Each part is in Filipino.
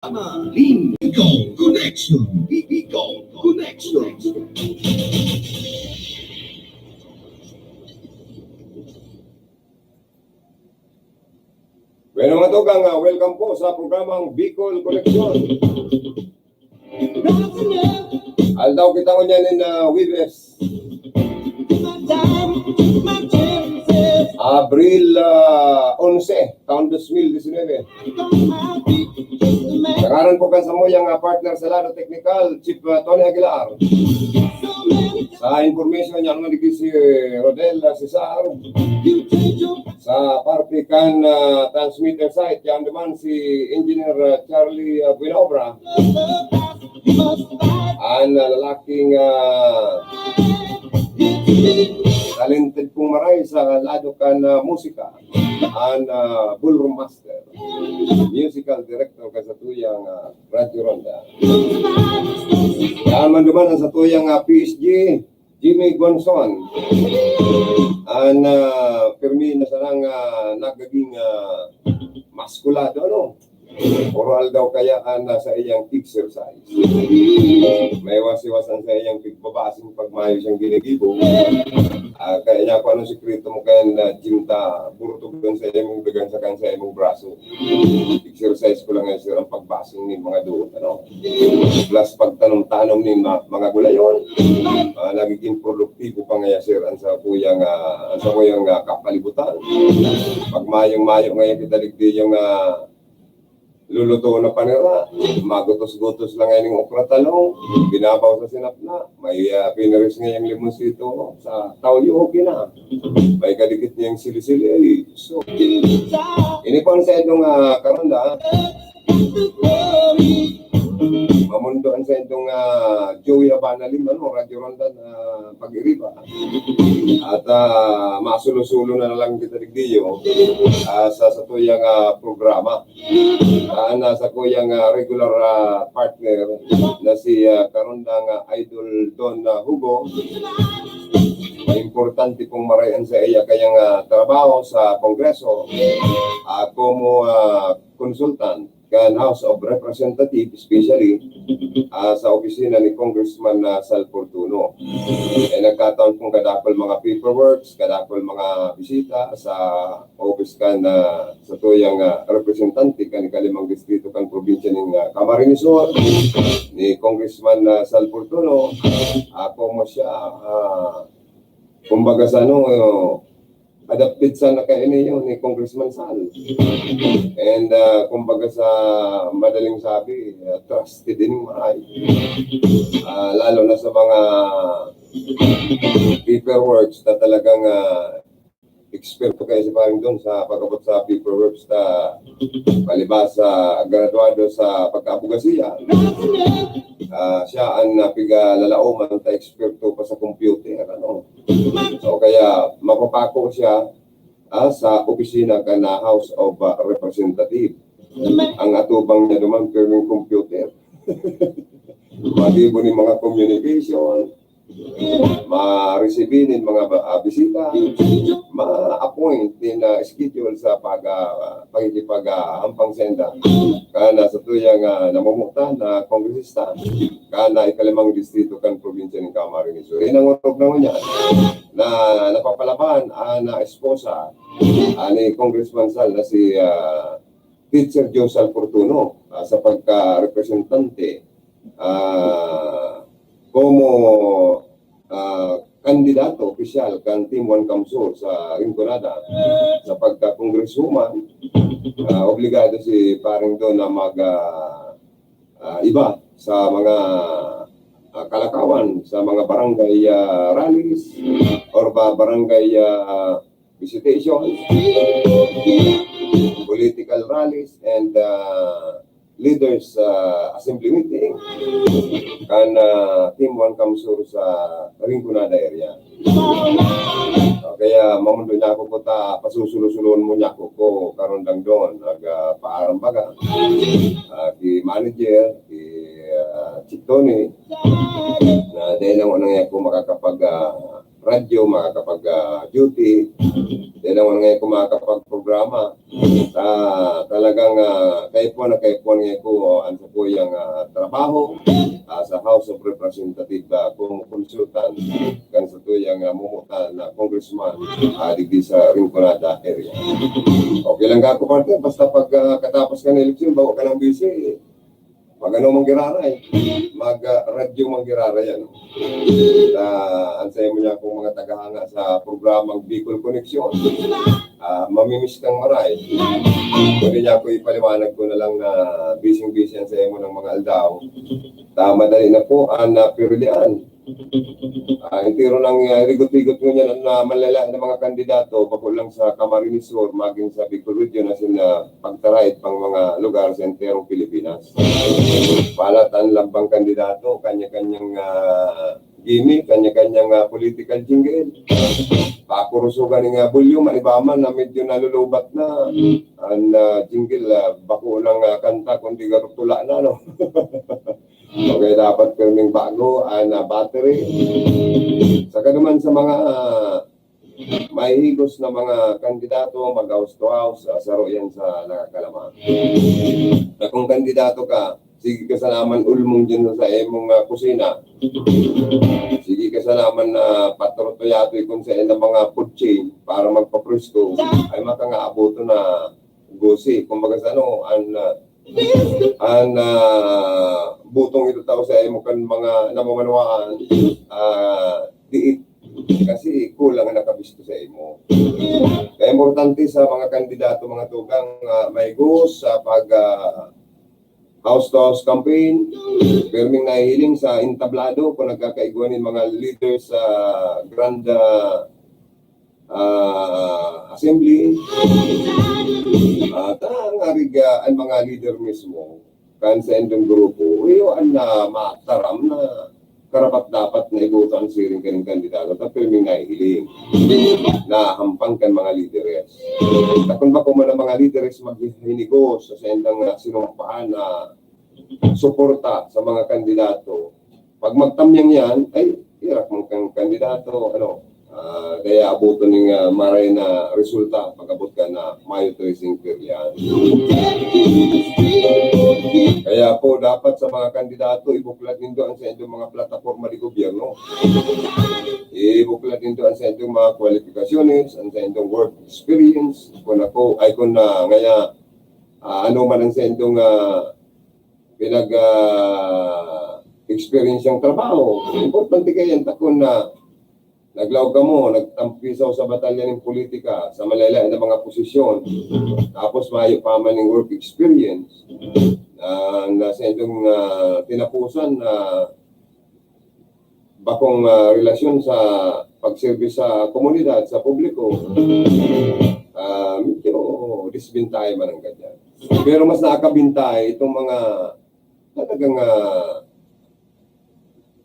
Bicol Connection. Bicol Connection. Bueno mga tugang, welcome po sa programang Bicol Connection. Aldaw kita ko niyan in Wibes. Abril 11, taon 2019. Nangaran po kan sa mo yung partner sa lado technical, Chief Tony Aguilar. Sa information niya naman si Rodel Cesar. Sa Parpican transmitter site, yan naman si Engineer Charlie Buenobra. Ang lalaking talented pong maray sa lado kan musika. Ang ballroom master, musical director ka sa tuyang Radio Ronda. Yan man naman ang sa tuyang PSG, Jimmy Gonzon. Ang permi na sarang nagaging maskulado, no? Oral daw kaya sa iyang exercise. May wasiwasan sa iyang pagbabasin pag maayos ang ginigibo. Kaya niya kung anong sikreto mo kaya na jimta burutog doon sa iyong dagan sa kansa iyong braso. Exercise ko lang ngayon sir ang pagbasing ni mga doon. Ano? Plus pagtanong-tanong ni mga gulayon. Nagiging produktibo pa ngayon sir ang sa kuyang kapalibutan. Pag mayong-mayo ngayon kita digdi yung luluto na panira, magutos-gutos lang ngayon yung okra talong, binabaw sa sinapna, may pinaris ngayong limonsito sa tawyo, okay na. May kadikit niyang sili-sili. So, inipon sa itong karanda, mamundoan sa itong Joey Habana Lima, no, Radio Ronda na pag-iriba. At masulo-sulo na lang kita digdiyo sa tuyang programa. Nasa kuyang regular partner na si karundang Idol Don Hugo. Importante pong marayan sa iya kayang trabaho sa Kongreso como consultant kan House of Representatives, especially sa opisina ni Congressman Sal Fortuno. Nagkataon pong kadakol mga paperworks, kadakol mga bisita sa office kan sa tuyang representante kan kalimang distrito kan probinsya ng Camarines Sur ni Congressman Sal Fortuno. Ako mo siya kumbaga sa adapted sa nakaini yun ni Congressman Sal. And kumbaga sa madaling sabi, trusted din maay. Lalo na sa mga paperworks na talagang eksperto kayo sa parang doon sa pagkabot sa paperworks na palibasa graduado sa pagkaabogasiya. Siya ang napigalalaoman ta eksperto pa sa computer. Ano? So kaya mapapako siya sa opisina ka na House of Representatives. Ang atubang niya naman pero yung computer. Madibo ni mga communication, ma-receivein mga bisita, ma-appoint din schedule sa pagkipag-hampang senda kana sa tuyang namumutan na kongresista kana ikalimang distrito kan probinsya ng Camarines Sur. Ang urog naman niya na napapalaban na esposa ni Congressman Sal na si Teacher Joe Sal Fortuno sa pagka-representante como kandidato opisyal kan Team 1 Kamsur sa Rinconada sa pagka-congresswoman. Obligado si paring doon na iba sa mga kalakawan, sa mga barangay rallies or barangay visitations, political rallies, and leaders assembly meeting kan Team 1 Kamsur sa Rinconada area. Kaya mamundo niya ako po pasusulo-sulon mo niya ako ko karon lang doon paaram baga ki manager ki Chief Tony na dahil lang unang ako makakapag radyo, makakapag duty, dahil lang unang ako makakapag programa Talagang kaipuan ngayon ko ang po yung trabaho sa House of Representatives kung consultant kan sa tuyang mumutan na congressman digdi sa Rinconada area. Okay lang ka ko parte, basta pag katapos ka ng eleksyon, bago ka ng busy, mag-ano mang giraray, mag-radyo mang giraray yan. Ansay mo niya kung mga tagahanga sa programang Bicol Connection. Mamimiss kang maray. Pwede niya ako ipaliwanag ko na lang na busy-busy sa mo ng mga aldaw. Madali na po ang pirilian. Intiro ng rigot-rigot mo niya na malala ng mga kandidato bako lang sa Camarines Sur, maging sa Bicol Region as in pagtarait pang mga lugar sa enterong Pilipinas. Palatan lambang kandidato, kanya-kanyang gimmick, kanya-kanyang political jingle. Pakurusugan ng bulyo, malibaman na medyo nalulubat na ang jingle, bako lang kanta kundi garutula na, no? Okay, dapat kaming bago na battery. Saka naman sa mga mahihigos na mga kandidato, mag-house to house, saro yan sa nakakalamang. Kung kandidato ka, sige ka sa naman ulmong dyan sa emong kusina. Sige ka sa naman na patrotoyato kung sa ng mga food chain para magpapresko, ay makangaaboto na gosi. Kung baga sa ano, butong ito tao sa emo kan mga namamanawaan diit kasi kulang ang nakabisto sa emo. Kaya importante sa mga kandidato, mga tugang may goals sa pag house-to-house campaign, perming nahihiling sa entablado kung nagkakaiguanin mga leaders sa Grand Assembly. Ang mga leader mismo, kan sa endong grupo, ang mataram na karapat dapat na ibutan siring kaning kandidato at perming nahihiling na hampang kan mga leaders. Kung ba kung mga leaders maghinigos sa endang sinumpaan na suporta sa mga kandidato, pag magtamyang yan, ay irak mong kang kandidato, kaya abuto ng maray na resulta pag-abot ka na Mayo tracing period. Kaya po dapat sa mga kandidato ibuklat nindo ang sa inyong mga plataforma di gobyerno. Ibuklat nindo ang sa inyong mga kwalifikasyones, ang sa inyong work experience. Kung ako ay kung ngaya ano man ang sa inyong experience yung trabaho. Importante kayo takon na naglaw ka mo, nagtampisaw sa batalyan ng politika, sa malala na mga posisyon, tapos mayo pa man ng work experience, na sa inyong tinapusan na bakong relasyon sa pagservice sa komunidad, sa publiko, medyo disbintay man ang ganyan. Pero mas nakakabintay itong mga talagang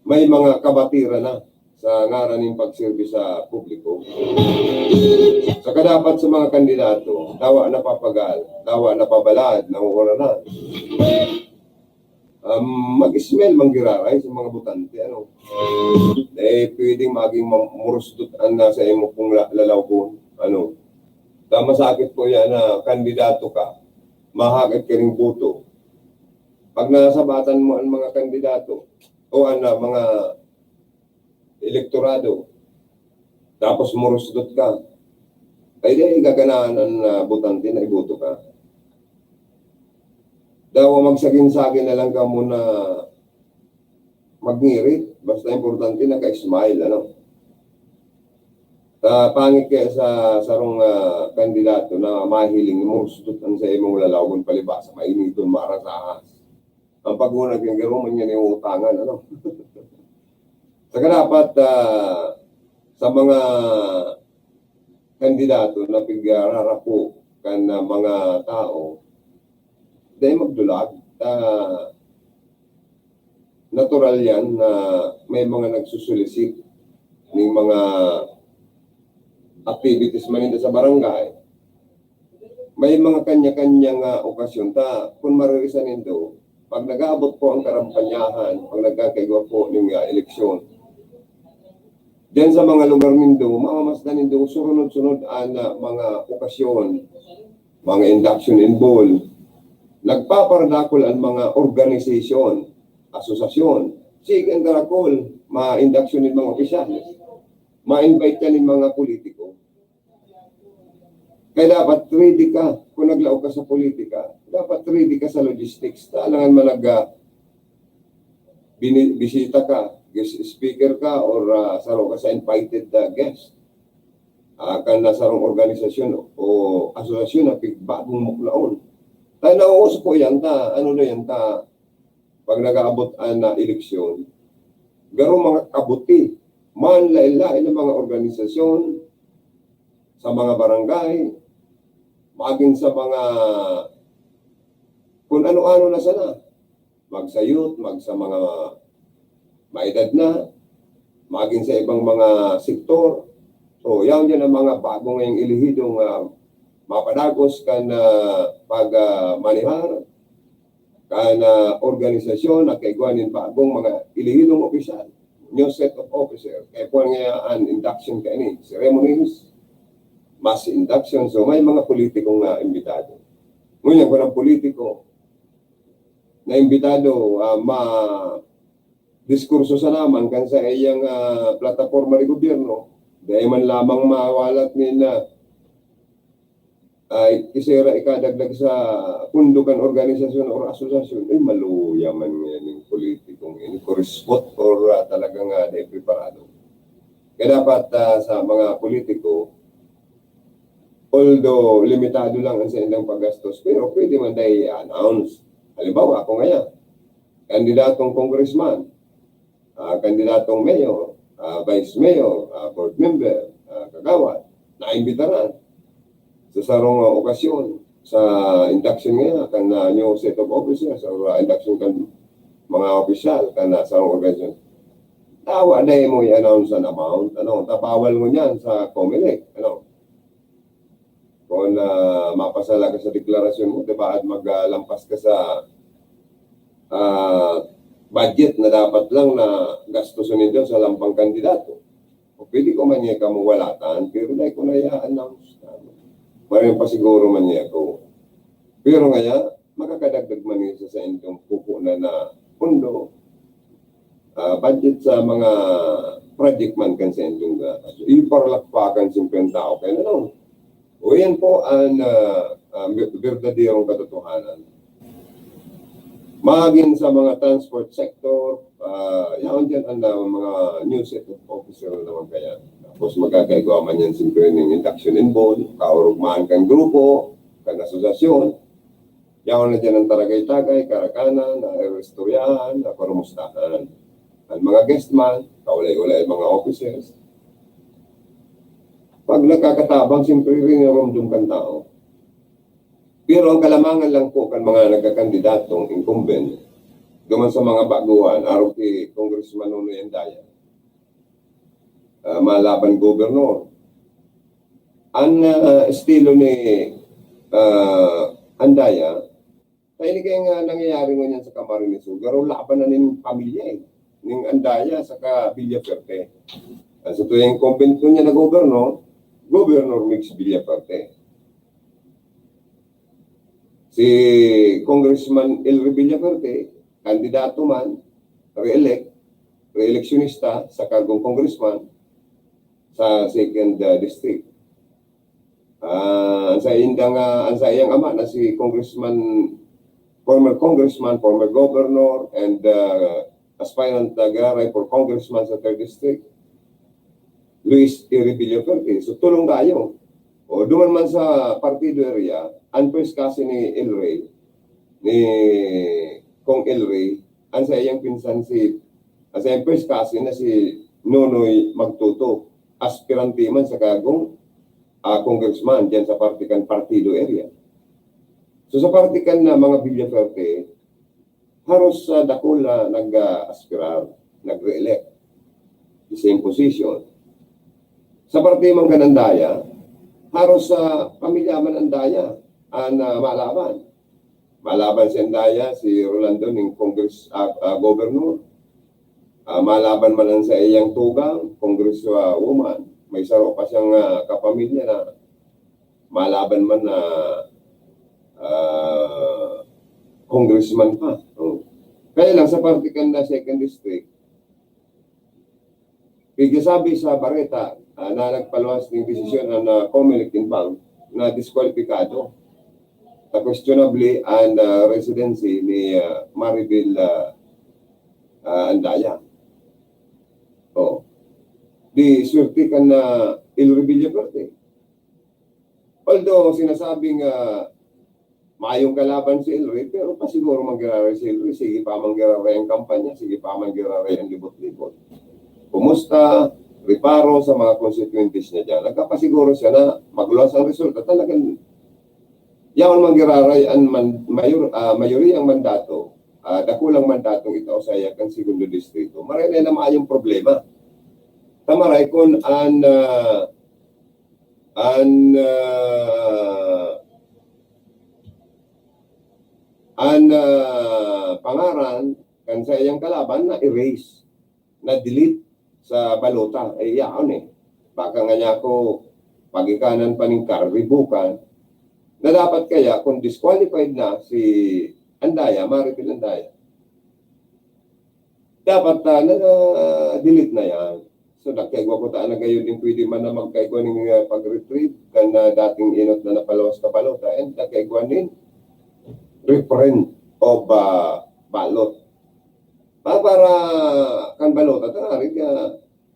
may mga kabatira na sa ngaran ng pagservice sa publiko. Saka dapat sa mga kandidato, dawa na papagal, dawa na pabalad, nauuranan. Mag-smell manggiraray sa mga butante, pwedeng maging murusdutan na sa imo kung lalaw ko, Tama sakit po yan na kandidato ka, mahagad ka rin puto. Pag nasabatan mo ang mga kandidato, o mga elektorado, tapos murusdot ka, ay di gaganaan ang butante na iboto ka. Daw magsagin-sagin na lang ka muna magngirit, basta importante na ka-smile, pangit kaya sa sarong kandidato na mahiling murusdot ang sa imong lalawon palibasa, mainiton, marasahas. Ang pag-unag yung garo, man yan yung utangan, Saka dapat sa mga kandidato na pigararapo kan mga tao, dahil magdulag, natural yan na may mga nagsusulisit ng mga activities man sa barangay. May mga kanya-kanyang okasyon kung maririsan nito, pag nag-aabot po ang karampanyahan, pag nagkakaigwa po ng eleksyon, diyan sa mga lugar nindo, mamamasdan nindo, sunod-sunod ang mga okasyon mga induction in ball, nagpaparadakol ang mga organisasyon, asosasyon, sig and darakol, ma-induction ng mga opisyalis, ma-invite ka ng mga politiko. Kaya dapat ready ka, kung naglaog ka sa politika, dapat ready ka sa logistics. Talangan man bisita ka, guest speaker ka, or saro ka sa invited guest. Kan nasarong organisasyon o asosasyon na pigbagong muklaon. Tayo nauuso po yan, ano na yan, pag nag-aabot na eleksyon, garo mga kabuti, manlailay ng mga organisasyon, sa mga barangay, maging sa mga kung ano-ano na sana, magsayot, sa mga maedad na, maging sa ibang mga sektor. So, yan ang mga bagong ngayong ilihidong mapadagos kan pag-manihar, kan organisasyon na kaiguanin bagong mga ilihidong opisyal, new set of officers, kaya po nga induction ka ini, ceremonies, mass induction. So, may mga politikong imbitado. Ngunyan ko ng politiko na imbitado, diskurso sa naman kan sa iyang plataforma ng gobyerno, dahil man lamang mawalat nila ay kisira ikadagdag sa pundukan organisasyon o asosasyon, ay maluya man yan yung politikong ini, correspond or talagang de preparado. Kaya dapat sa mga politiko, although limitado lang ang silang paggastos, pero pwede man dahil i-announce. Halimbawa, ako ngayon, kandidatong congressman, kandidatong mayor, vice mayor, board member, kagawad, naimbitaran sa sarong okasyon sa induction ngayon, kan new set of officers or induction kan mga opisyal, kan sarong organisasyon. Tawa dahil mo i-announce an amount, tapawal mo niyan sa COMELEC, kung mapasala ka sa deklarasyon mo, diba, at maglampas ka sa budget na dapat lang na gastusin nito sa lampang kandidato. O pwede ko man niya kamuwalatan, pero dahil ko na i-announce. Maraming pa siguro man niya ko. Pero ngayon, makakadagdag man niya sa inyong pupunan na pundo, budget sa mga project man kan sa inyong iparlakpakan simpeng tao. Kaya na o yan po ang berdadirong katotohanan. Maging sa mga transport sector, yan dyan ang mga new set of officer naman kaya. Tapos magkakaigawa man yan siyempre ng induction in ball, kaurugmaan kang grupo, kang asosasyon. Yan na dyan ang Taragay-Tagay, Karakanan, Restoryahan, Parumustahan. Ang mga guest man, kaulay-ulay mga officers. Pag nakakatabang, siyempre rin yung kan tao. Pero ang kalamangan lang po kan mga nagkakandidatong incumbent, duman sa mga baguhan, araw kay Congressman Nonoy Andaya, malaban gobernador. Ang estilo ni Andaya, kaya hindi kaya nangyayari nga sa Camarines Sur, garo laban na ng pamilya ng Andaya sa Villaferte. Sa tuwing incumbent ko niya na Governor Mix Villaferte. Si Congressman Elry Villaferte, kandidato man, re-electionista sa kargong congressman sa 2nd District. Ang sa iyang ama na si former congressman, former governor, and aspirant Garay for congressman sa 3rd District, Luis Elry Villaferte. So tulong tayo. O duman man sa partido area, ang first kasi ni Elry, ni Kong Elry, ang sa iyang pinsan sa iyang first kasi na si Nonoy Magtuto, aspirante man sa kagong congressman dyan sa partido area. So sa partikan na mga Villaferte, haros dakula nag-aspirar, nag-re-elect. The same position. Sa partiman Andaya, haros sa pamilya man Andaya ang malaban. Malaban si Andaya, si Rolando ng Governor. Malaban man sa iyang tugang, Congresswoman. May saro pa siyang kapamilya na malaban man na congressman pa. Kaya lang sa partikan na second district, sabi sa Barreta na nagpaluwas ng desisyon ng Comelec Bank na diskwalipikado sa questionably and residency ni Maribel Andaya. Di swerte ka na Il Rebilla Verde. Although sinasabing mayong kalaban si Elroy, pero pa siguro manggiraray si Elroy, sige pa manggiraray ang kampanya, sige pa manggiraray ang libot-libot. Kumusta, reparo sa mga constituencies niya dyan. Nagkapasiguro siya na magluwas ang resulta. Talagang yaon manggiraray ang mayori ang mandato, dakulang mandatong ito sa iyakan segundo distrito. Maray na mayong problema. Tamaray kung pangaran kan sa iyang kalaban na erase, na delete sa balota ay yaon baka nga niya ko pagikanan pa ng karibukan na dapat kaya kung disqualified na si Andaya, Maribel Andaya, dapat na-delete na yan. So nagkaigwa ko taan na gayon din pwede man na magkaigwa ng pag-retrieve kan dating inot na napalawas ka balota and nagkaigwa din reprint of balot. Para kan balota, tanarik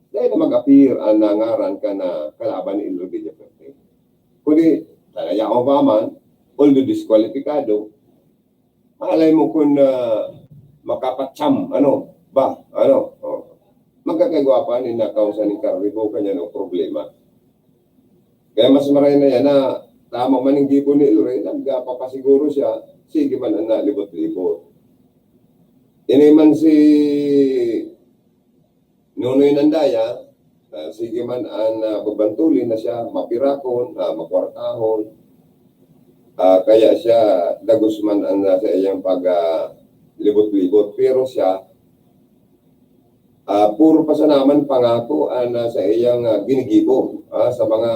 dahil na mag-appear ang nangaran ka na kalaban ni Il Rebilla Verde. Kundi, talaya ko pa man, although disqualifikado, malay mo kung makapatsam, magkakagawa pa ni nakausa ni Carribo kanya ng problema. Kaya mas maray na yan na tama man yung gibo ni Ilre, nagpapasiguro siya, sige man ang nalibot-libot. Ini man si Nunoy Nandaya, sige man ang babantulin na siya, mapirakon, makwartahon, kaya siya dagos man ang sa iyang pag-libot-libot. Pero siya, puro pasanaman pangako sa iyang ginigibo sa mga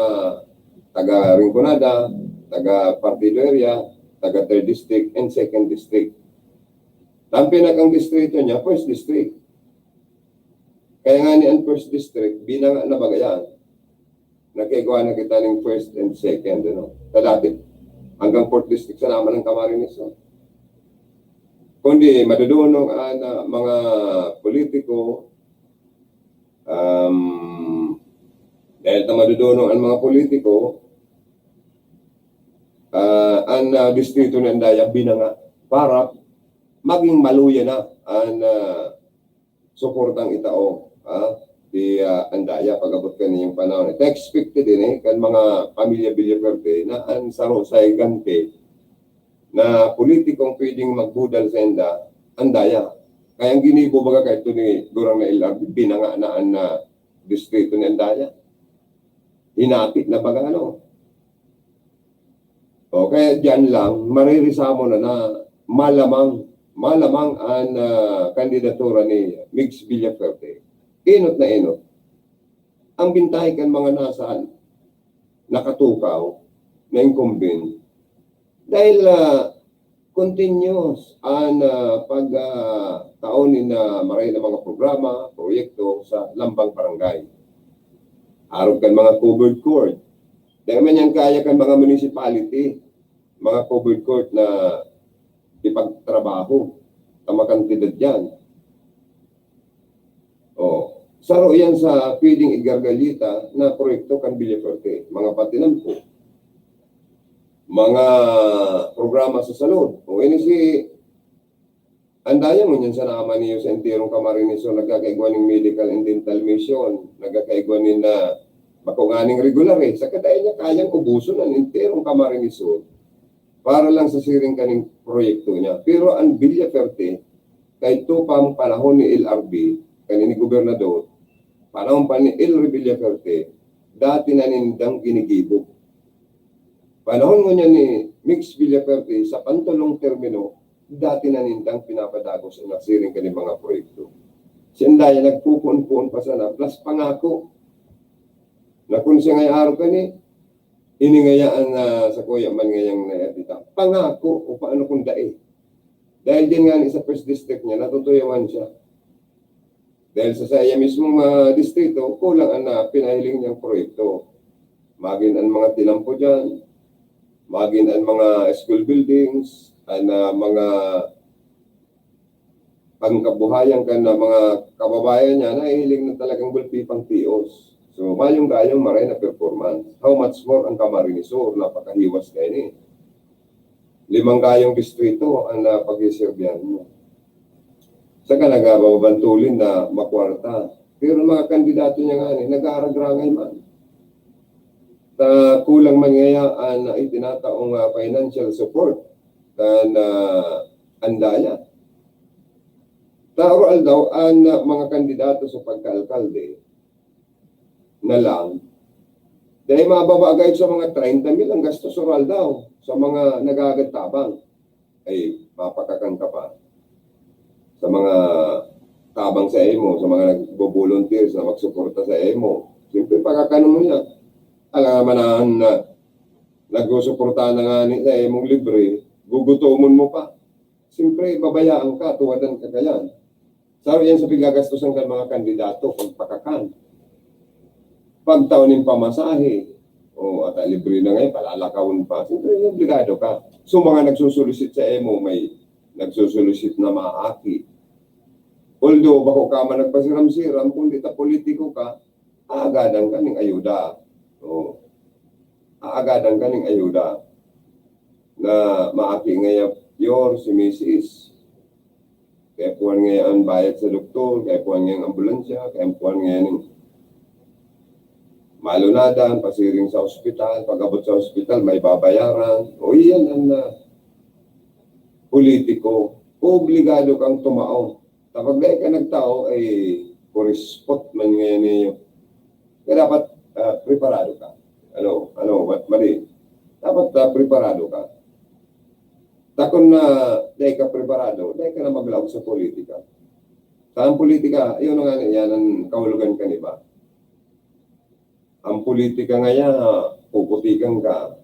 taga-Rinconada, taga-Partido Area, taga-3rd District and 2nd District. Ang pinakang distrito niya, 1st District. Kaya nga ni ang 1st District, binanga na bagayan. Nagkagawa na kita ng 1st and 2nd. Sa dati, hanggang 4th District sa naman ng Camarines. Kundi madudunong mga politiko, dahil madudunong ang mga politiko, ang distrito ng Andaya binanga para maging maluya na ang suportang itao di Andaya pag-abot ka niyang panahon. Ito expected din kan mga pamilya Villaferte na ang sarosay gante na politikong pwedeng magbudal sa Andaya. Kaya ang ginibo baga kahit ito ni Durang na LRB, binanga na ang distrito ng Andaya. Hinapit na baga kaya dyan lang, maririsamo na malamang ang kandidatura ni Mix Villaferte. Inot na inot. Ang bintay kan mga nasaan, nakatukaw, na incumbent. Dahil continuous ang pagtaonin na maray na mga programa, proyekto sa lambang barangay. Araw kan mga covered court. Dahil man yan kaya kan mga municipality, mga covered court na ipagtrabaho, tamakantidad yan. Saro yan sa pwedeng igargalita na proyekto kan Villaferte. Mga patinan po. Mga programa sa salud. Ini si Andaya mo yan sa naman niyo sa entirong Camarines nagkakaigwa ng medical and dental mission. Nagkakaigwa na makunganing regular sa kadaya niya kayang ubuso ng entirong Camarines para lang sa siring kaning proyekto niya. Pero ang Villaferte, kahit ito pang panahon ni LRB, kanini gobernador, panahon pa ni El Villaferte, dati na nindang ginigibo. Panahon mo niya ni Mix Villaferte, sa pantulong termino, dati na nindang pinapadagos sa nasiring kaning mga proyekto. Si Andaya nagpupun-pun pa sana, plus pangako, na kung siya ngay araw ka ni, iningayaan na sa kuya man ngayang naitita. Pangako o paano kung dae. Dahil din nga sa first district niya, natutuyawan siya. Dahil sa saya mismong distrito, kulang ang pinahiling niyang proyekto. Maging ang mga tinampo dyan, maging ang mga school buildings, ang mga pangkabuhayan ka na mga kababayan niya, nahihiling na talagang bulpipang tios. So, mayong gayong maray na performance. How much more ang Camarinesor, napakahiwas kayo ni. 5 gayong distrito ang pag-iserbihan mo. Saka nagababantulin na makwarta. Pero mga kandidato niya nga nag-aaragrangay man. Kulang mangyayaaan na itinataong financial support na andaya. Oral daw ang mga kandidato sa pagka-alkalde na lang dahil mababagay sa mga 30 mil ang gastos oral daw sa mga nagagantabang ay mapakakang ka pa sa mga tabang sa emo, sa mga nagbo-volunteers na magsuporta sa emo. Siyempre pagkakano mo yan. Alam na nagsusuporta na nga sa emong libre, gugutomon mo pa. Siyempre babayaan ka, tuwadan ka kayan. Saro yan sa pigagastosan ka mga kandidato kung pakakan. Pagtaon ng pamasahe, o at libre na ngayon, palalakawin pa, siyempre obligado ka. So mga nagsusulisit sa emo, may nagsusulisit na maaki. Although bako ka man nagpasiram-siram, kung di ta politiko ka, aagadan ka ng ayuda. O, aagadan ka ng ayuda na maaki ngayon yor si Mrs. Kaya puwan ngayon ang bayad sa doktor, kaya puwan ngayon ang ambulansya, kaya puwan ngayon malunadan, pasiring sa ospital, pag-abot sa ospital, may babayaran. O iyan ang politiko. Obligado kang tumao. Kapag dahil ka nagtao, ay purispot man ngayon niyo. Kaya dapat preparado ka. Mali. Dapat preparado ka. Takon na dahil ka preparado, dahil ka na maglaog sa politika. Saan politika? Yun nga yan ang kahulugan ka, di ba? Ang politika ngayon, puputikan ka,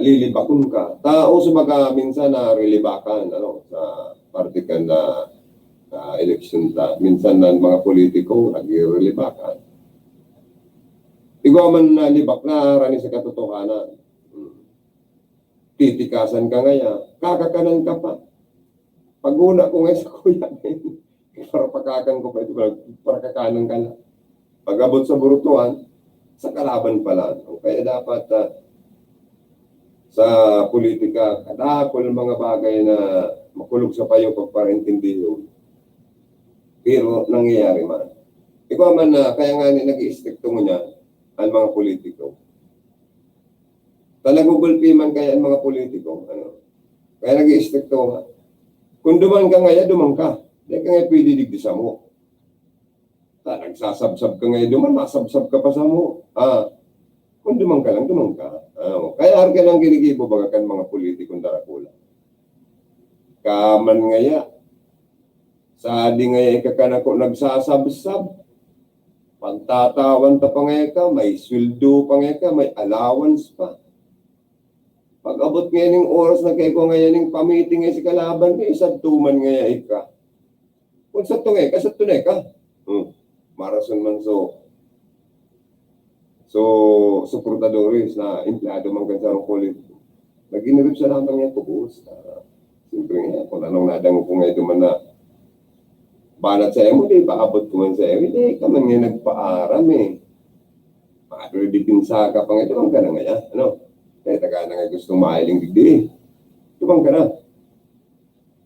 lilibakon ka. Tao sumaga minsan na relibakan sa partikan na election ta. Minsan na mga politiko nag-relibakan. Ikaw man libak na rani sa katotohanan. Titikasan ka ngayon, kakakanan ka pa. Pag-una ko ngayon sa kuya, para pakakan ko pa ito, para kakanan ka na. Pag-abot sa burutuan, sa kalaban pala. Kaya dapat sa politika, kadakol mga bagay na makulog sa payo pagparintindiho. Pero nangyayari man. Ikaw man kaya nga nag-i-stricto mo niya ang mga politiko. Talagugulpi man kaya ang mga politiko. Kaya nag-i-stricto nga. Kung duman ka ngayon, duman ka. Hindi ka ngayon pwede digdisa mo. Nagsasabsab ka ngayon duman, masabsab ka pa sa mo. Kung duman ka lang, duman ka. Kaya harga lang ginigibo baga kan mga politikong darakula. Kaman ngaya. Sa di ngaya ikakana ko nagsasabsab. Pagtatawan ta pa ngaya ka, may sweldo pa ngaya ka, may allowance pa. Pag-abot ngayon ng oras na kayo ngayon ng pamiting ngayon si kalaban, may isang tuman ngayon ka. Kung sa tungay ka, sa tunay ka. Marason man suportadores na empleyado man kan sa kulit. Nag-inirip sa lang niya kubus. Siyempre nga, kung anong nadang ko ngayon duman na banat sa emo, di paabot ko man sa emo, di ka man nga nagpaaram Pero di pinsa ka pa ngayon, dumang ka na ngayon. Kaya taga na nga gustong mailing digdi. Dumang ka na.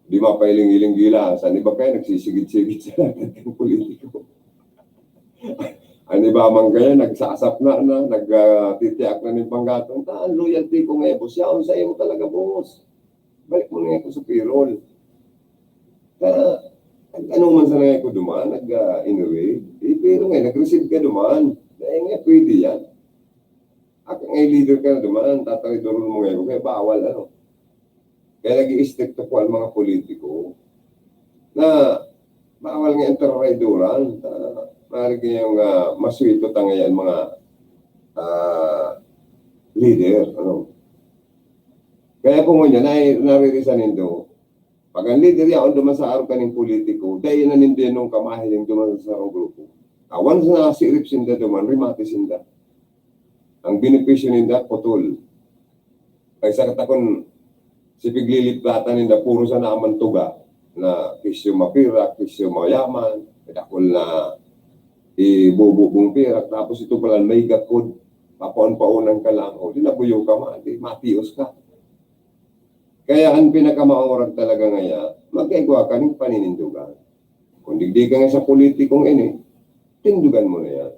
Di mapailing-iling gila. Saan iba kayo nagsisigit-sigit sa lahat ng politiko? Ano ba man kayo, nagsasap na, nagtitiak na ng panggatong. Loyalty ko nga, boss. Yaon sa iyo talaga, boss. Balik mo nga ako sa payroll. Kaya, ano man sa nga ko duman, nag-inaway. Pero nga, nag-receive ka duman. Dahil nga, pwede yan. Ako nga, leader ka na duman, tatalidoron mo nga, kaya bawal, Kaya nag-i-stricto po ang mga politiko na bawal nga interraiduran. Marami yung maswito tangayan mga leader. Ano? Kaya kung nga naririsanin do, pag ang leader yan, duman sa araw kaning politiko, dahil na nindi nung kamahiling duman sa sarong grupo. Once na si sinda duman, rimati sinda. Ang benepisyo ninda, putol. Kaysa katakon, si pigliliplatan ninda, puro sa naman tuga, na kisyo mapira, kisyo mayaman, kadakol na ibububong pira, tapos ito pala may gakod, papaon-paonan ka lang, o dinabuyo ka man, di matios ka. Kaya ang pinakamaurag talaga ngaya, magkaigwa ka ng paninindugan. Kung digdi ka nga sa politikong ini, tindugan mo na yan.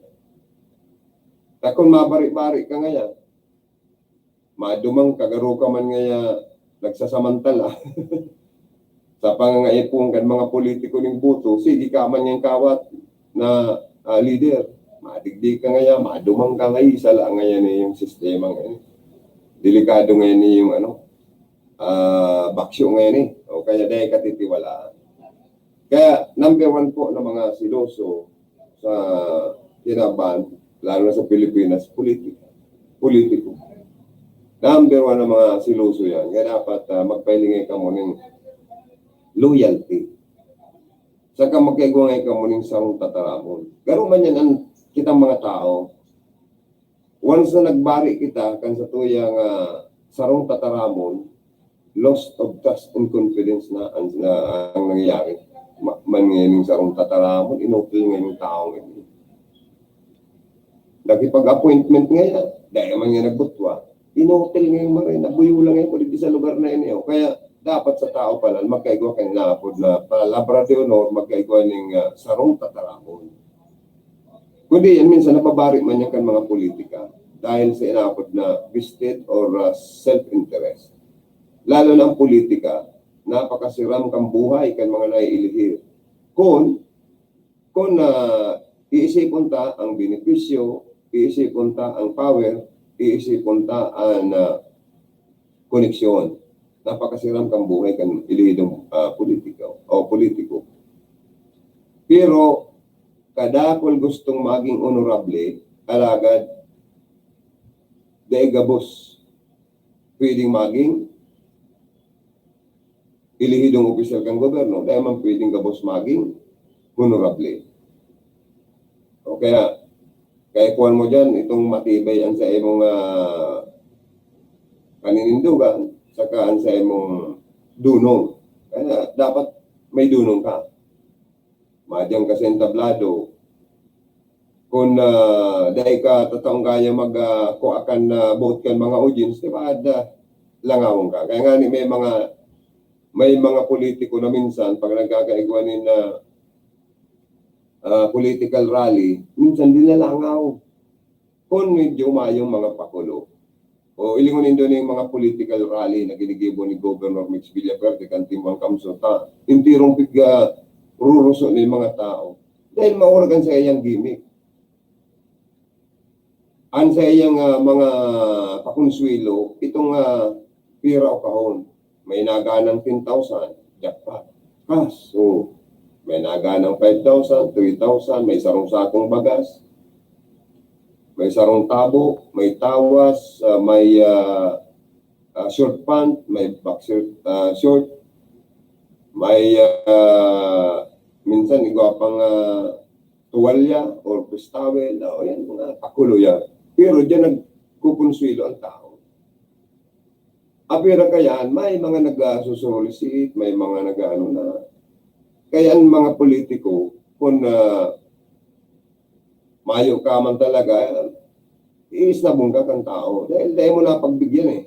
At kung mabari-bari ka ngaya, madumang kagaro ka man ngaya, nagsasamantala. Sa pangangaipong kan mga politiko ng buto, sige ka man yung kawat na leader. Madigdi ka ngaya, madumang ka ngayon, isa lang ngayon yung sistema ngayon. Delikado ngayon yung baksyo ngayon o kaya dahil katitiwalaan. Kaya number one po ng mga siloso sa tinaban, lalo na sa Pilipinas, politiko. Number one ng mga siloso yan. Kaya dapat magpailingay ka mo ng loyalty. Saka magkaigwangay ka mo ng sarong tataramon. Garo man yan ang kitang mga tao. Once na nagbari kita kan sa tuyang sarong tataramon, loss of trust and confidence na ang nangyayari. Man ngayon yung sarong tataramon, inopil ngayon yung tao ngayon. Nakipag-appointment ngayon, dahil man nga nagbutwa, inopil ngayon maray, nabuyo lang ngayon po dito sa lugar na yun. Kaya dapat sa tao pala, magkaigwa kayo napod na palabra de honor, magkaigwa ng sarong tataramon. Kundi yan, minsan napabari man yan kan mga politika dahil sa inapod na vested or self-interest. Lalo na ang politika, napakasiram kang buhay kan mga naiilihir. Kung iisipon ta ang benepisyo, iisipon ta ang power, iisipon ta ang koneksyon. Napakasiram kang buhay kan ilihidong politiko. Pero kadakol gustong maging honorable, alagad, dahil gabos, pwedeng maging ilihidong opisyal kang gobyerno, dahil man pwedeng gabos maging honorable. O kaya kuhan mo dyan, itong matibay ang sa imong paninindugan, saka ang sa imong dunong. Kaya dapat may dunong ka. Madyang kasi tablado. Kung dahil ka totoong kaya magkuakan na vote kan mga audience, di ba? Langawang ka. Kaya nga may mga politiko na minsan, pag nagkakaigwanin na political rally, minsan dinalangaw. Kung medyo umayong mga pakulo. O ilingunin doon yung mga political rally na ginigibo ni Governor Mitch Villaperte, Kantimbang Kamsota, intirong piga ruruso ng mga tao. Dahil mauragan sa iyang gimmick. An sa iyang mga pakonsuelo, itong pira o kahon. May naganang 10,000, jackpot. Cash. So, may naganang 5,000, 3,000, may sarong sakong bagas, may sarong tabo, may tawas, may short pant, may boxer short, may minsan igwa pang tuwalya or pistawel, yan, mga pakulo yan. Pero dyan nagkukonsuelo ang tao. Apira kaya, may mga nag-solicit, may mga nag-ano na. Kaya ang mga politiko, kung mayo ka man talaga, iisnabong ka kang tao. Dahil mo napagbigyan eh.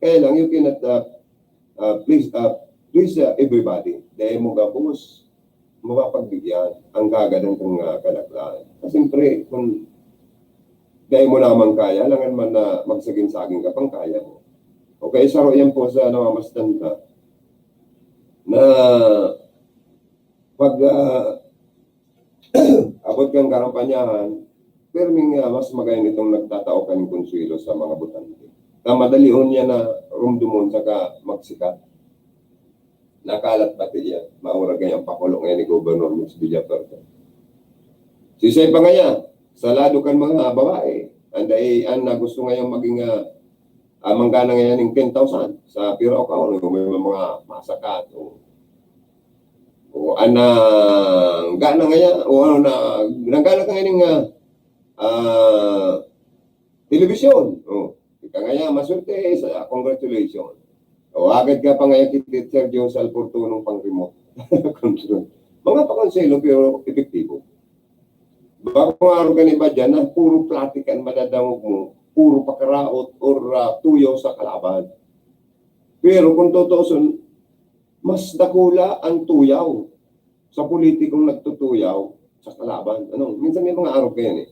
Kaya lang, you cannot please everybody. Dahil mo gabos, mapapagbigyan ang kagadan kong kalaklaan. Siyempre, kung dahil mo naman kaya, langan man na magsaging-saging ka pang kaya mo. Okay, saro yan po sa namamasdan ka na pag abot kang karampanyahan, pero mas magayon itong nagtatao ka ng konsuelo sa mga butante. Na madalion niya na rumdumon saka magsikat. Nakalat pati yan. Maura ganyang pakulong ngayon ni Governor Mitch Villaperte. Sisay pa nga yan, salado kan mga babae. And gusto ngayon maging manggana ngayon ng 10,000 sa pira o kaon. May mga masakat o gana ngayon o ano na nanggana ka ngayon ng telebisyon. Ika ngayon maswerte sa congratulations. O agad ka pa ngayon kit Sergio Salportunong pang remote control. Mga pakonselo pero epektibo. Bago nga araw ka ba dyan na puro platikan madadamog mo, puro pakaraot or tuyaw sa kalaban. Pero kung totoo, mas dakula ang tuyaw sa politikong nagtutuyaw sa kalaban. Minsan may mga araw ka yan eh.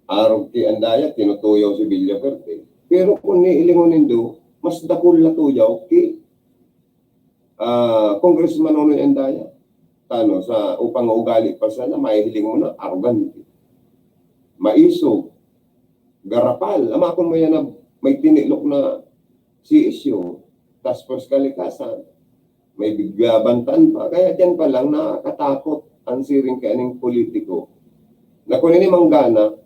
Araw ki Andaya, tinutuyaw si Villaferte. Pero kung niilingunin do, mas dakul na tuyaw ki Congressman Nonoy Andaya. Sa upang ugali pa sana, mahihiling mo na arrogant. Maiso, garapal. Amakon mo yan na may tinilok na CSU, task kalikasan, may bigyabantan pa. Kaya dyan pa lang nakakatakot ang siring kaning politiko. Na kung ini manggana,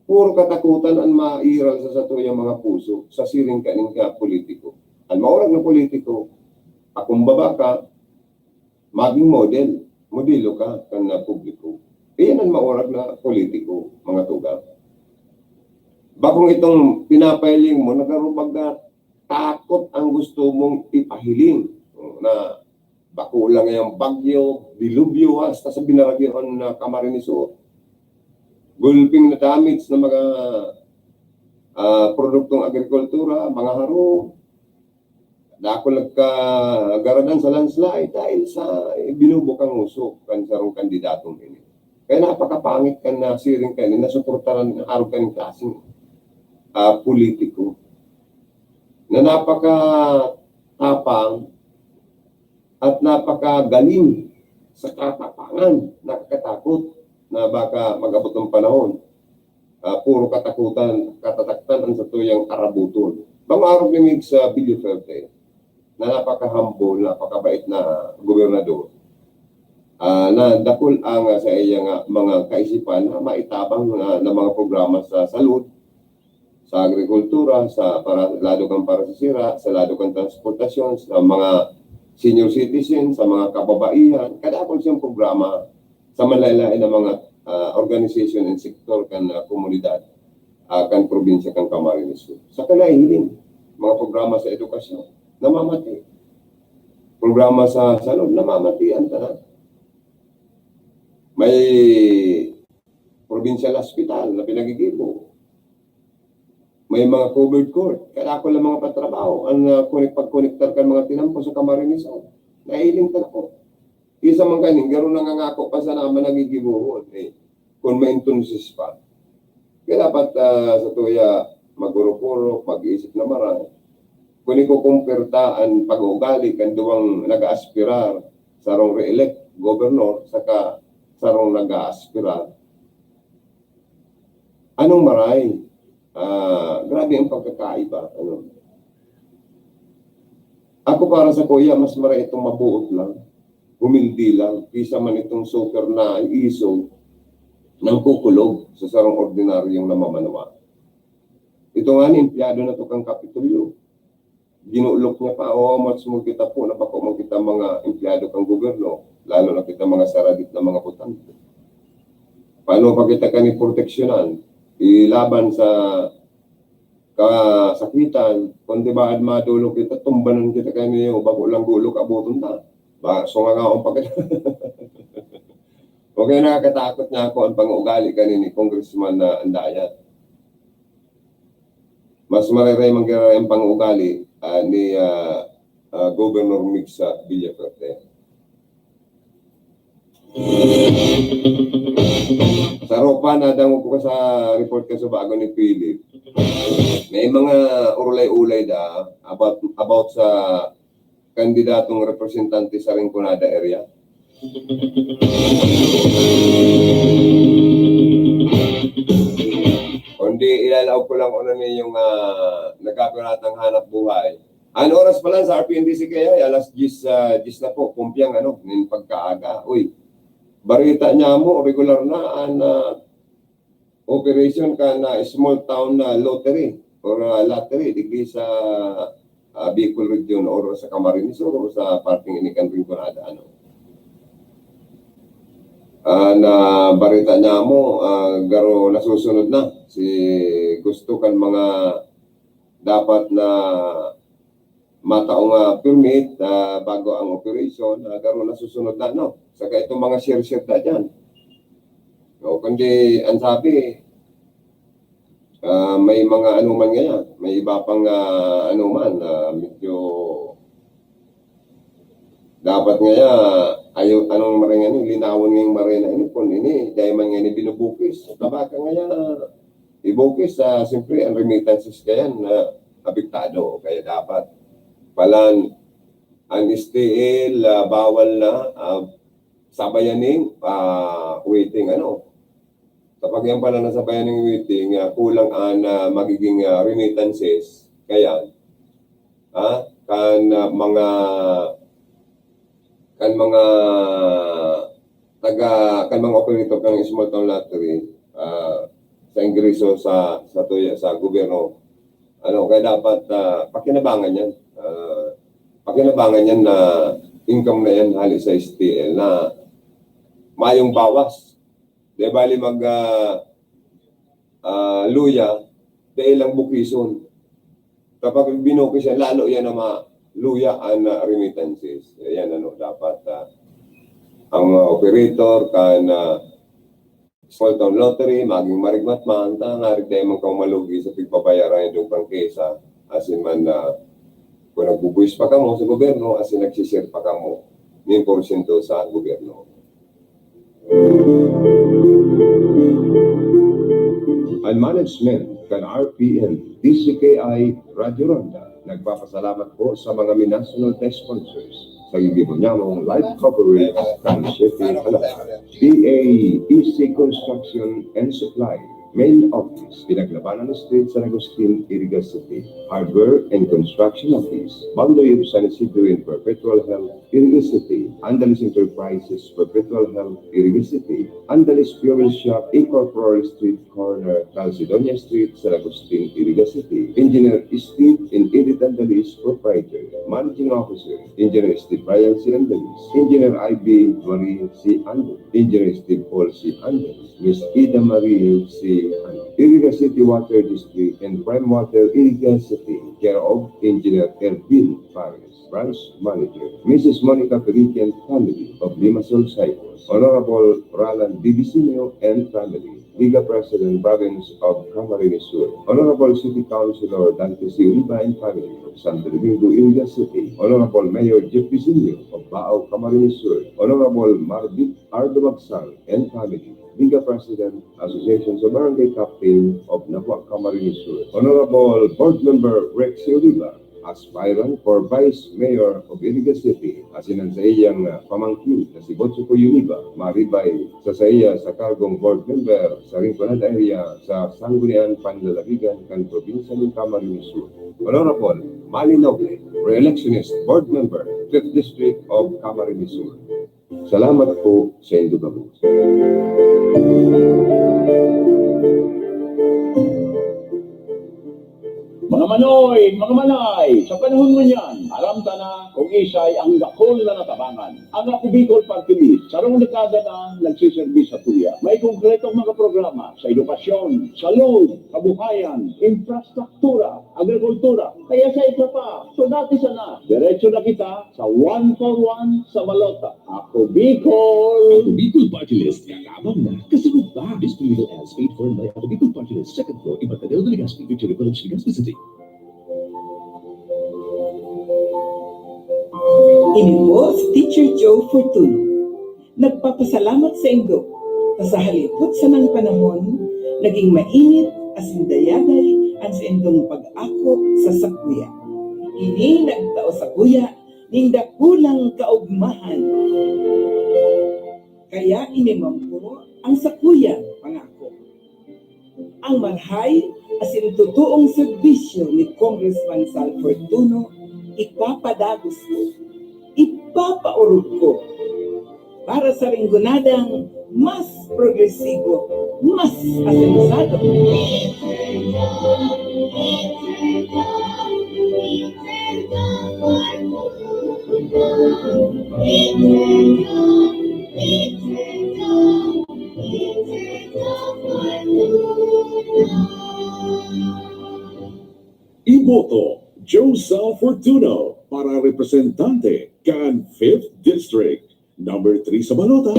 puro katakutan ang mairal sa satuyang mga puso sa siring kaning politiko. Ang maurag na politiko, akong baba ka, maging modelo ka na publiko. Iyan ang maurag na politiko, mga tugang. Bakong itong pinapailing mo, nagarubag na takot ang gusto mong ipahiling. Na bako lang yung bagyo, dilubyo, hasta sa binaragyan na Camarines-Sur. Gulping na damage na mga produktong agrikultura, mga haro. Dako nagkagaradan sa landslide dahil sa binubukang usok kan sarong kandidatong ini. Kaya napakapangit kan na siring kanin na suportaran ng araw kaning klaseng politiko na napakatapang at napakagaling sa katapangan, nakakatakot na baka mag-abot ng panahon. Puro katakutan, katataktan ang satuyang arabuton. Bang araw limig sa Villaferte na napaka-humble, napakabait na gobernador, na dakol ang sa iyang mga kaisipan na maitabang na mga programa sa salud, sa agrikultura, lalo kang parasisira, sa lalo kang transportasyon, sa mga senior citizen, sa mga kababaihan, kadakol siyang programa sa malalain na mga organization and sector kan komunidad, kan probinsya kan Camarines-Sur. Sa kalahiling, mga programa sa edukasyon, namamati. Programa sa salud, namamati ang tanan. May provincial hospital na pinagigibo. May mga covered court. Kaya ako lang mga patrabaho. Ang pag-connectar ka mga tinampo sa Camarines-Sur. Nailing ta ako. Isa man kanin, gano'n nangangako pa sa naman nagigibuhon. Kung may intunsis pa. Kaya dapat sa tuya magurupuro, mag-iisip na marami. Kung ikukumpertaan pag-ugali kan duwang nag-aaspirar sa rong re-elect governor saka sa rong nag-aaspirar. Anong maray? Grabe ang pagkakaiba. Ako para sa kuya, mas maray itong mabuot lang. Humildi lang. Kisa man itong super na iso ng kukulog sa sarong ordinaryong namamanawa. Ito nga ni empleyado na ito kang Kapitolyo. Ginuulok niya pa, mas mo kita po na bako mo kita mga empleyado kang gobyerno, lalo na kita mga saradit na mga butante. Paano pa kita kani proteksyonan? Ilaban sa kasakitan, kung di ba madulog kita, tumbanan kita kami o bago lang gulog, abuton na. So nga akong pagkat. Okay, nakakatakot niya ako ang pang-ugali kanini, Congressman na Andaya. Mas mariray ang pang-ugali ni Governor Mix sa Villaferte. Sa ropa, nadango ko sa report ka sa bago ni Philip. May mga ulay-ulay about sa kandidatong representante sa Rinconada area. Kundi ilalaw ko lang una yung nagkapiratang hanap buhay. Ano oras pa lang sa RPNDC kaya? Alas 10 na po, kumpiang pagkaaga. Uy, barita niya mo, regular na, operation ka na small town na lottery or lottery digdi sa Bicol region or sa Camarines or sa parting inikan Rinconada ano. Na barita niya mo garo nasusunod na si gusto kan mga dapat na mataong permit bago ang operation garo nasusunod na no. Saka itong mga share na dyan. No, kundi ang sabi may mga ano man ngayon, may iba pang ano man medyo dapat nga ayo anong maringan ni linawon ngayong marina ini kun ini dahil man nga ni binubukis tabaka nga ibukis siyempre ang remittances kayan apektado kaya dapat palan ang STL bawal na sabayaning waiting ano. Kapag yan pala nasa bayaning waiting, kulang ang magiging remittances. Kaya, kan mga operator ng small town lottery sa ingreso sa gobyerno, ano kaya dapat pakinabangan yan. Pakinabangan yan na income na yan halos sa STL na mayong bawas. Di bali luya, dahil lang bukison. Kapag binukis yan, lalo yan na luya ang remittances. Yan ano, dapat ang operator kan small town lottery, maging marigmat man, ngarig dahil man kang malugi sa pagpapayaran yung prangkesa, asin man kung nagbubuis pa ka mo sa gobyerno, asin nagsisir pa ka mo, may porsyento sa gobyerno. Ang management kan RPN, DCKI, Radio Ronda, nagpapasalamat po sa mga minasunod na sponsors sa gigibonyamong live coverage ng City Alabang. DAEC Construction and Supply, Main Office, Pinaglabanan Street, San Agustin, Iriga City. Hardware and Construction Office, Boundary of San Isidro in Perpetual Health, Iriga City. Andalis Enterprises, Perpetual Health, Iriga City. Andalis Fuel Shop, Incorporated Street Corner, Calcedonia Street, San Agustin, Iriga City. Engineer Steve in Edith Andalis, Proprietor. Managing Officer, Engineer Steve Brian C. Andalis. Engineer I.B. Marie C. Andalis. Engineer Steve Paul C. Andalis. Miss Ida Marie C. Iriga City Water District and Prime Water Iriga City, care of Engineer Ervin Fares, Branch Manager, Mrs. Monica Periquian family of Limassol, Cyprus, Honorable Roland Divisinio and family, Liga President, Province of Camarines Sur, Honorable City Councilor Dante C. Uriba and family of Santo Domingo, Iriga City, Honorable Mayor Jeff Visinio of Bao, Camarines Sur, Honorable Marbit Ardo Magsang and family, Liga President, Association of Barangay Captain of Nabua, Camarines Sur, Honorable Board Member Rex Uriba, aspirant for Vice Mayor of Iriga City, asinan sa iyang pamangkin na si Botsuko Uriba, maribay sa iya sa kargong Board Member sa Rinconada area sa Sanggunian, Panlalawigan, kan Probinsya ng Camarines Sur. Honorable Mali Noble, Re-electionist Board Member, 5th District of Camarines Sur. Salamat po sa inyong gabos. Mga manoy, mga manay, sa panahon mo niyan, alam ta na kung isa'y ang dakol na natabangan. Ang Ako Bicol Party List, sarong dekada na nagsiservis sa tuya. May konkretong mga programa sa edukasyon, salud, kabuhayan, infrastruktura, agrikultura. Kaya sa ito pa, so dati sana, diretso na kita sa 1 for 1 sa Malota. Ako Bicol! Ako Bicol Party List, kakabang na. Kasunod ba? This political ads paid for by Ako Bicol Party List, second floor, Ibartadero de Legazpi, Victoria Village, Legazpi City. Ini po si Teacher Joe Fortuno. Nagpapasalamat sa Indo na sa halipot sa nang panahon, naging mainit asin dayaday ang sa Indong pag-akop sa sakuya. Ini nagtao sa kuya ning dakulang kaugmahan. Kaya inimampo ang sakuya pangako. Ang marhay asin totoong serbisyo ni Congressman Sal Fortuno ipapadagos ko, ipapaurog ko para sa ringgunadang mas progresibo, mas asensado. Iboto Josa Fortuno para representante Can 5th District. Number 3 sa balota.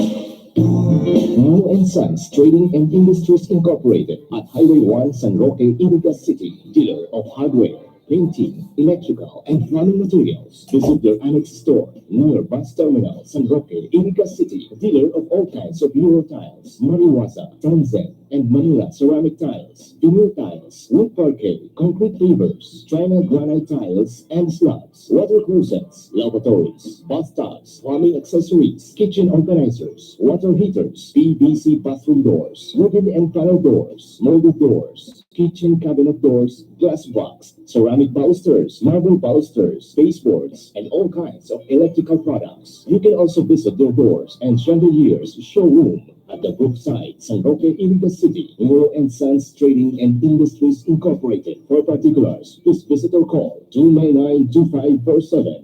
Mo and Sons Trading and Industries Incorporated at Highway 1 San Roque, Iligas City, dealer of hardware, painting, electrical, and plumbing materials. Visit their annex store near bus terminal, San Roque, Iligas City, dealer of all kinds of Euro tiles, Mariwasa, Tanzan, and Manila ceramic tiles, veneer tiles, wood parquet, concrete pavers, China granite tiles and slabs, water closets, lavatories, bathtubs, plumbing accessories, kitchen organizers, water heaters, PVC bathroom doors, wooden and panel doors, molded doors, kitchen cabinet doors, glass box, ceramic balusters, marble balusters, baseboards, and all kinds of electrical products. You can also visit their doors and chandeliers showroom at the Brookside, San Roque, Iligas City, Muro and Sons Trading and Industries Incorporated. For particulars, please visit or call 299-2547.